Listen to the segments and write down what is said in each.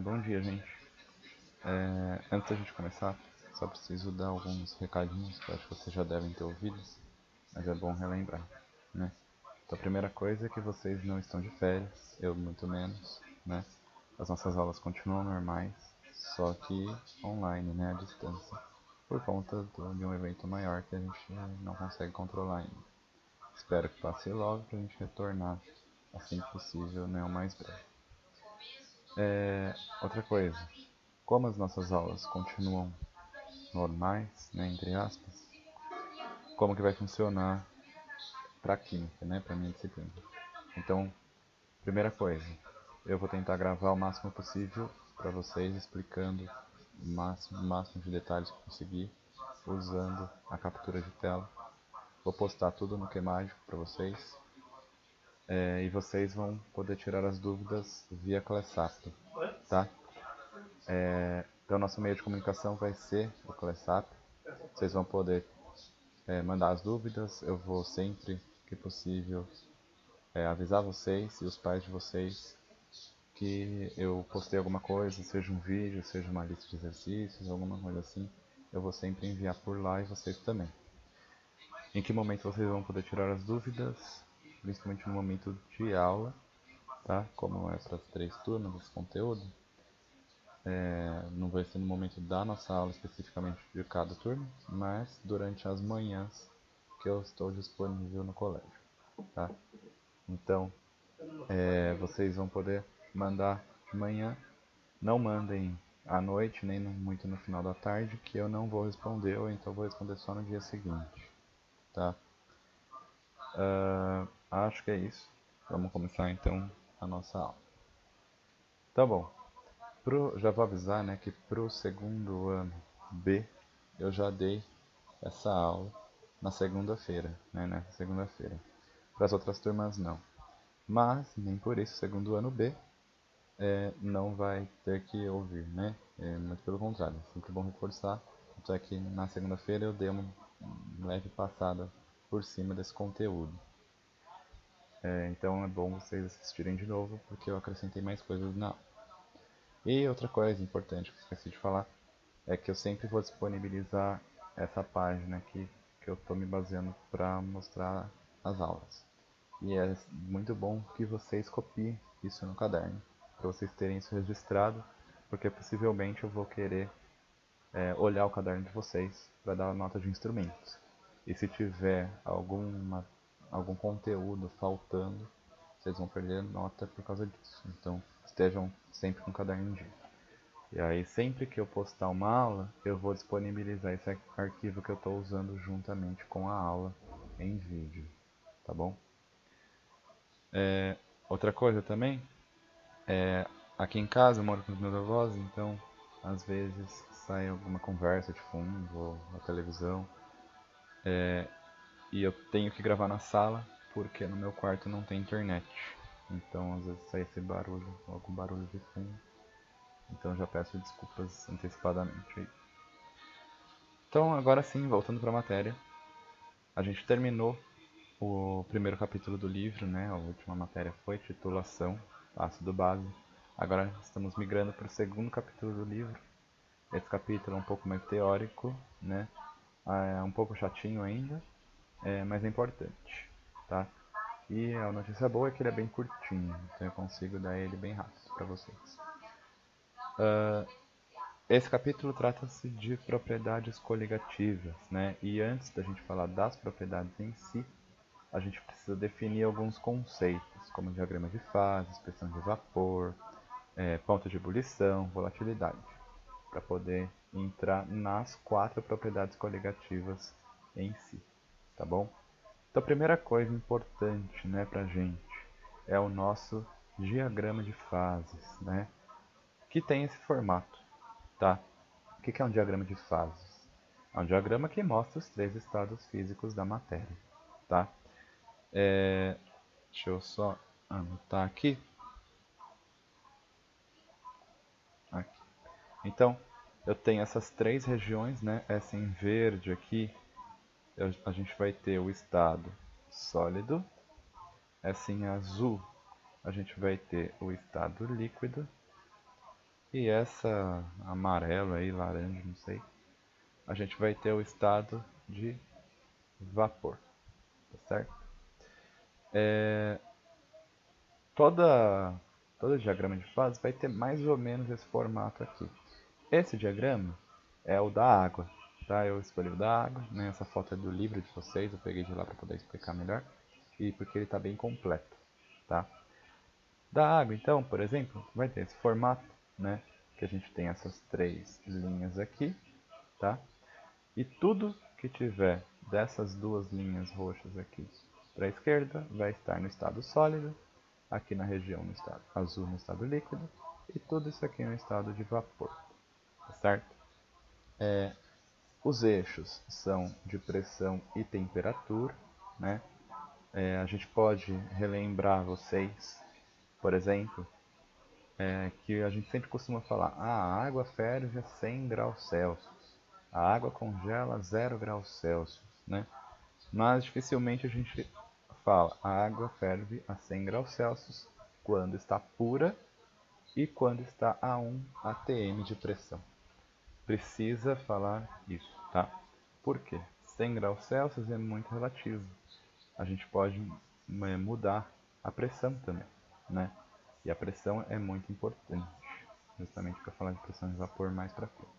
Bom dia, gente. Antes da gente começar, só preciso dar alguns recadinhos que eu acho que vocês já devem ter ouvido, mas é bom relembrar, né? Então, a primeira coisa é que vocês não estão de férias, eu muito menos, né? As nossas aulas continuam normais, só que online, né, à distância, por conta de um evento maior que a gente não consegue controlar ainda. Espero que passe logo para a gente retornar assim que possível, né, o mais breve. Outra coisa, como as nossas aulas continuam normais, né, entre aspas, como que vai funcionar para a química, né, para minha disciplina. Então, primeira coisa, eu vou tentar gravar o máximo possível para vocês, explicando o máximo de detalhes que conseguir, usando a captura de tela. Vou postar tudo no Qmágico para vocês, e vocês vão poder tirar as dúvidas via ClassApp, tá? Então, nosso meio de comunicação vai ser o ClassApp. Vocês vão poder mandar as dúvidas, eu vou sempre que possível avisar vocês e os pais de vocês que eu postei alguma coisa, seja um vídeo, seja uma lista de exercícios, alguma coisa assim, eu vou sempre enviar por lá e vocês também. Em que momento vocês vão poder tirar as dúvidas? Principalmente no momento de aula, tá? Como é para as 3 turmas esse conteúdo, não vai ser no momento da nossa aula especificamente de cada turma, mas durante as manhãs que eu estou disponível no colégio, tá? Então, vocês vão poder mandar de manhã, não mandem à noite, nem muito no final da tarde, que eu não vou responder, ou então vou responder só no dia seguinte, tá? Acho que é isso. Vamos começar então a nossa aula. Tá bom. Já vou avisar, né, que pro segundo ano B eu já dei essa aula na segunda-feira, né, nessa segunda-feira. Para as outras turmas não. Mas, nem por isso, segundo ano B não vai ter que ouvir, né? Muito pelo contrário, é sempre bom reforçar. Tanto é que na segunda-feira eu dei uma leve passada por cima desse conteúdo. Então é bom vocês assistirem de novo, porque eu acrescentei mais coisas na aula. E outra coisa importante que eu esqueci de falar é que eu sempre vou disponibilizar essa página aqui que eu estou me baseando para mostrar as aulas. E é muito bom que vocês copiem isso no caderno, para vocês terem isso registrado, porque possivelmente eu vou querer olhar o caderno de vocês para dar nota de instrumentos. E se tiver algum conteúdo faltando, vocês vão perder nota por causa disso. Então estejam sempre com o caderno em dia. E aí sempre que eu postar uma aula, eu vou disponibilizar esse arquivo que eu estou usando juntamente com a aula em vídeo, tá bom? Outra coisa também, aqui em casa eu moro com os meus avós, então às vezes sai alguma conversa de fundo ou na televisão, e eu tenho que gravar na sala porque no meu quarto não tem internet. Então às vezes sai esse barulho, algum barulho de fundo. Então já peço desculpas antecipadamente aí. Então agora sim, voltando para a matéria, a gente terminou o primeiro capítulo do livro, né? A última matéria foi titulação, ácido base. Agora estamos migrando para o segundo capítulo do livro. Esse capítulo é um pouco mais teórico, né? É um pouco chatinho ainda, mas é importante, tá? E a notícia boa é que ele é bem curtinho, então eu consigo dar ele bem rápido para vocês. Esse capítulo trata-se de propriedades coligativas, né? E antes da gente falar das propriedades em si, a gente precisa definir alguns conceitos, como diagrama de fase, pressão de vapor, ponto de ebulição, volatilidade, para poder entrar nas 4 propriedades coligativas em si, tá bom? Então a primeira coisa importante, né, para a gente é o nosso diagrama de fases, né, que tem esse formato, tá? O que é um diagrama de fases? É um diagrama que mostra os 3 estados físicos da matéria, tá? Deixa eu só anotar aqui. Aqui. Então, eu tenho essas 3 regiões, né? Essa em verde aqui, a gente vai ter o estado sólido. Essa em azul, a gente vai ter o estado líquido. E essa amarela aí, laranja, não sei, a gente vai ter o estado de vapor, tá certo? Todo diagrama de fase vai ter mais ou menos esse formato aqui. Esse diagrama é o da água, tá? Eu escolhi o da água, né? Essa foto é do livro de vocês, eu peguei de lá para poder explicar melhor, e porque ele está bem completo, tá? Da água, então, por exemplo, vai ter esse formato, né? Que a gente tem essas três linhas aqui, tá? E tudo que tiver dessas duas linhas roxas aqui para a esquerda vai estar no estado sólido, aqui na região no estado azul no estado líquido, e tudo isso aqui no estado de vapor, tá certo? Os eixos são de pressão e temperatura, né? A gente pode relembrar vocês, por exemplo, que a gente sempre costuma falar: a água ferve a 100 graus Celsius, a água congela a 0 graus Celsius, né? Mas dificilmente a gente fala: a água ferve a 100 graus Celsius quando está pura e quando está a 1 atm de pressão. Precisa falar isso, tá? Por quê? 100 graus Celsius é muito relativo. A gente pode mudar a pressão também, né? E a pressão é muito importante, justamente para falar de pressão de vapor mais para frente.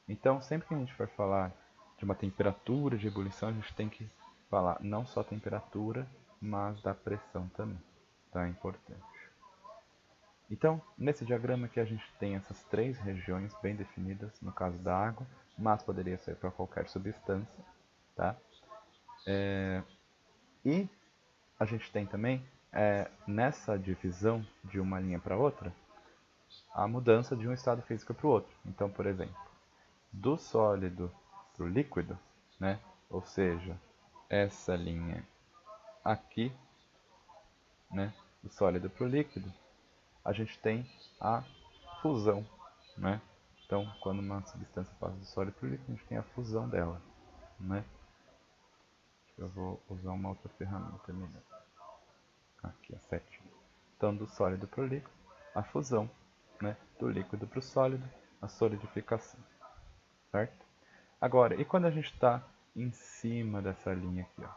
Então, sempre que a gente for falar de uma temperatura de ebulição, a gente tem que falar não só temperatura, mas da pressão também, tá? É importante. Então, nesse diagrama aqui a gente tem essas três regiões bem definidas, no caso da água, mas poderia ser para qualquer substância, tá? E a gente tem também, nessa divisão de uma linha para outra, a mudança de um estado físico para o outro. Então, por exemplo, do sólido para o líquido, né? Ou seja, essa linha aqui, né? Do sólido para o líquido, a gente tem a fusão, né? Então, quando uma substância passa do sólido para o líquido, a gente tem a fusão dela, né? Eu vou usar uma outra ferramenta melhor. Aqui, a sétima. Então, do sólido para o líquido, a fusão, né? Do líquido para o sólido, a solidificação, certo? Agora, e quando a gente está em cima dessa linha aqui, ó?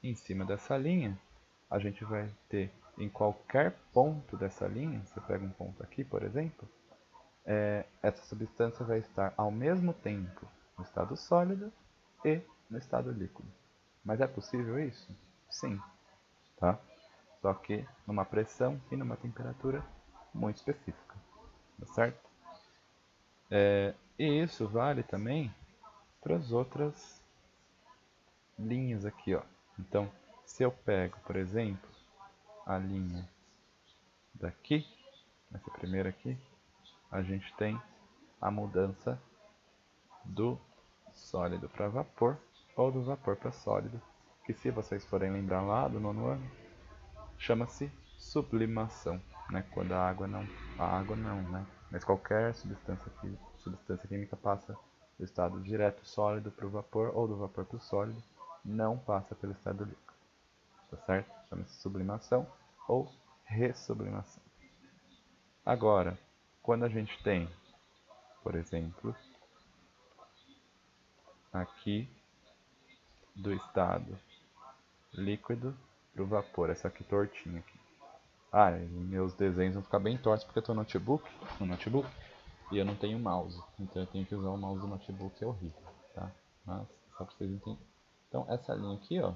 Em cima dessa linha, a gente vai ter em qualquer ponto dessa linha, você pega um ponto aqui, por exemplo, essa substância vai estar ao mesmo tempo no estado sólido e no estado líquido. Mas é possível isso? Sim, tá? Só que numa pressão e numa temperatura muito específica, tá certo? E isso vale também para as outras linhas aqui, ó. Então, se eu pego, por exemplo, a linha daqui, essa primeira aqui, a gente tem a mudança do sólido para vapor ou do vapor para sólido, que se vocês forem lembrar lá do nono ano, chama-se sublimação, né? Quando a água não, né? Mas qualquer substância química passa do estado direto sólido para o vapor ou do vapor para o sólido, não passa pelo estado líquido, tá certo? Chama-se sublimação ou ressublimação. Agora, quando a gente tem, por exemplo, aqui do estado líquido para o vapor, essa aqui tortinha aqui. E meus desenhos vão ficar bem tortos porque eu estou no notebook, e eu não tenho mouse, então eu tenho que usar o mouse do notebook, é horrível, tá? Mas só para vocês entenderem. Então essa linha aqui, ó,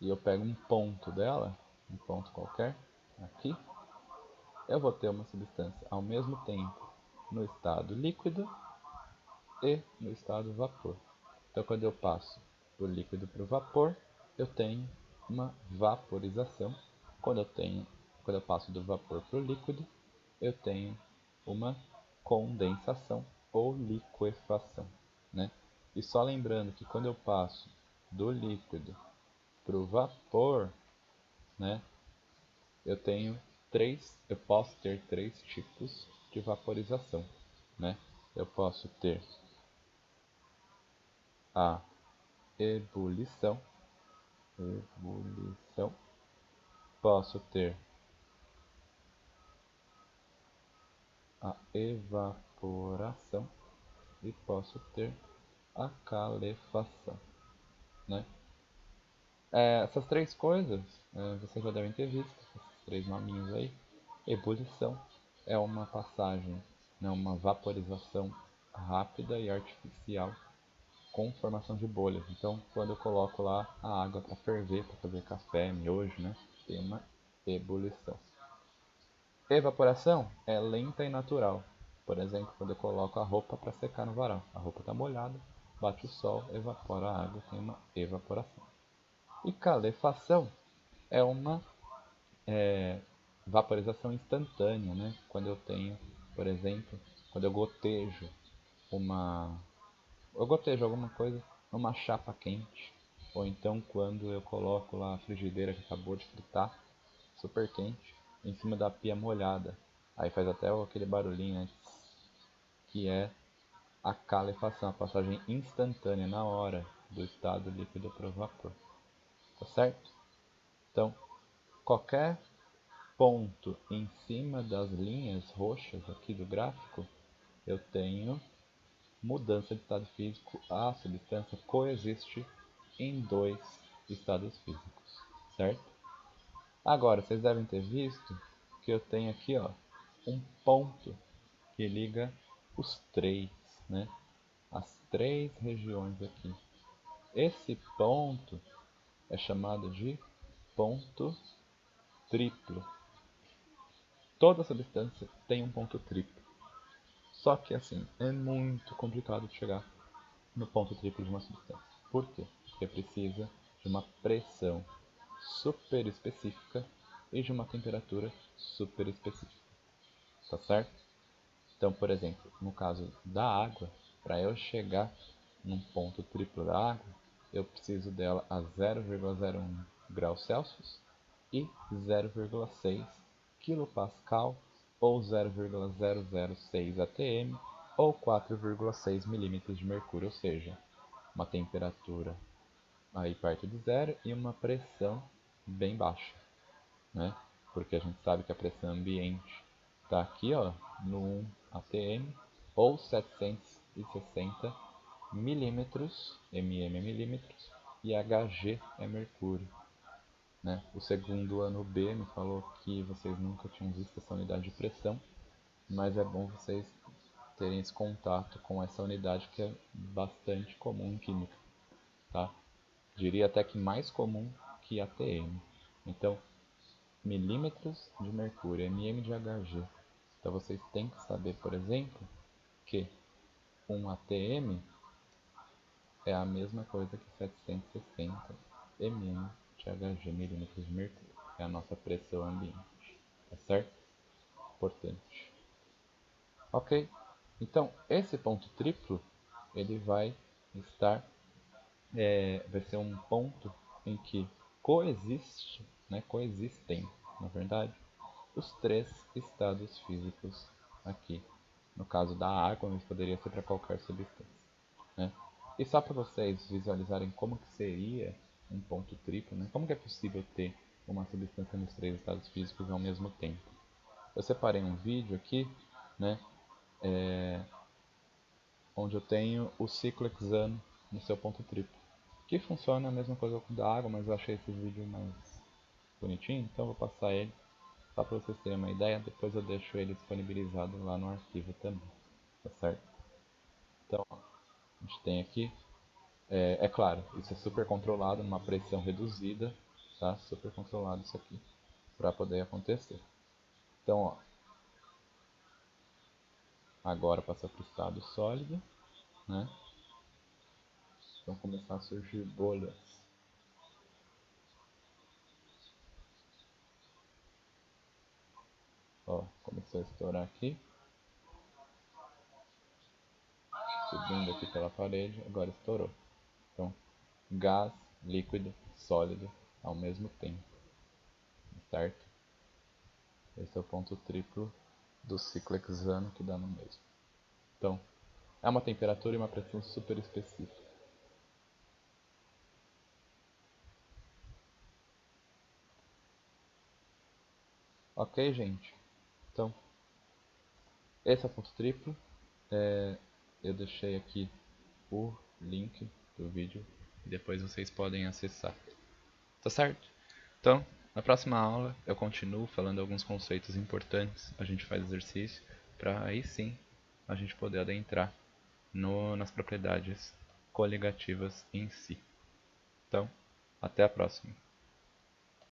e eu pego um ponto dela, um ponto qualquer, aqui, eu vou ter uma substância ao mesmo tempo no estado líquido e no estado vapor. Então quando eu passo do líquido para o vapor, eu tenho uma vaporização. Quando eu passo do vapor para o líquido, eu tenho uma condensação ou liquefação, né? E só lembrando que quando eu passo do líquido para o vapor, né, eu posso ter três tipos de vaporização, né? Eu posso ter a ebulição, posso ter a evaporação e posso ter a calefação, né? Essas três coisas vocês já devem ter visto, esses três nominhos aí. Ebulição é uma passagem, né, uma vaporização rápida e artificial com formação de bolhas. Então, quando eu coloco lá a água para ferver, para fazer café, miojo, né, tem uma ebulição. Evaporação é lenta e natural. Por exemplo, quando eu coloco a roupa para secar no varal. A roupa está molhada, bate o sol, evapora a água, tem uma evaporação. E calefação é uma vaporização instantânea, né? Quando eu tenho, por exemplo, quando eu gotejo alguma coisa numa chapa quente, ou então quando eu coloco lá a frigideira que acabou de fritar, super quente, em cima da pia molhada. Aí faz até aquele barulhinho, né? Que é a calefação, a passagem instantânea na hora do estado líquido para o vapor. Tá certo? Então, qualquer ponto em cima das linhas roxas aqui do gráfico, eu tenho mudança de estado físico. A substância coexiste em dois estados físicos, certo? Agora, vocês devem ter visto que eu tenho aqui um ponto que liga os três, né? As três regiões aqui. Esse ponto é chamado de ponto triplo. Toda substância tem um ponto triplo. Só que assim, é muito complicado de chegar no ponto triplo de uma substância. Por quê? Porque precisa de uma pressão super específica e de uma temperatura super específica. Tá certo? Então, por exemplo, no caso da água, para eu chegar num ponto triplo da água, eu preciso dela a 0,01 graus Celsius e 0,6 kPa ou 0,006 atm ou 4,6 milímetros de mercúrio, ou seja, uma temperatura aí perto de zero e uma pressão bem baixa, né? Porque a gente sabe que a pressão ambiente está aqui, no 1 atm ou 760 milímetros, mm é milímetros, e Hg é mercúrio, né? O segundo ano B me falou que vocês nunca tinham visto essa unidade de pressão, mas é bom vocês terem esse contato com essa unidade que é bastante comum em química, tá? Diria até que mais comum que atm. Então, milímetros de mercúrio, mm de Hg. Então vocês têm que saber, por exemplo, que um atm é a mesma coisa que 760 mm de Hg, milímetros de mercúrio. É a nossa pressão ambiente, tá certo? Importante. Ok? Então, esse ponto triplo, ele vai estar, vai ser um ponto em que coexistem, na verdade, os três estados físicos aqui. No caso da água, mas poderia ser para qualquer substância, né? E só para vocês visualizarem como que seria um ponto triplo, né? Como que é possível ter uma substância nos três estados físicos ao mesmo tempo? Eu separei um vídeo aqui, né? Onde eu tenho o ciclo hexano no seu ponto triplo, que funciona a mesma coisa com o da água, mas eu achei esse vídeo mais bonitinho, então eu vou passar ele só para vocês terem uma ideia. Depois eu deixo ele disponibilizado lá no arquivo também, tá certo? Então, a gente tem aqui, é claro, isso é super controlado, numa pressão reduzida, tá? Super controlado isso aqui, para poder acontecer. Então, agora passa para o estado sólido, né? Vão começar a surgir bolhas. Começou a estourar aqui, subindo aqui pela parede, agora estourou. Então, gás, líquido, sólido ao mesmo tempo, certo? Esse é o ponto triplo do ciclo hexano que dá no mesmo. Então, é uma temperatura e uma pressão super específica. Ok, gente? Então, Esse é o ponto triplo. Eu deixei aqui o link do vídeo e depois vocês podem acessar. Tá certo? Então, na próxima aula eu continuo falando alguns conceitos importantes, a gente faz exercício, para aí sim a gente poder adentrar nas propriedades coligativas em si. Então, até a próxima.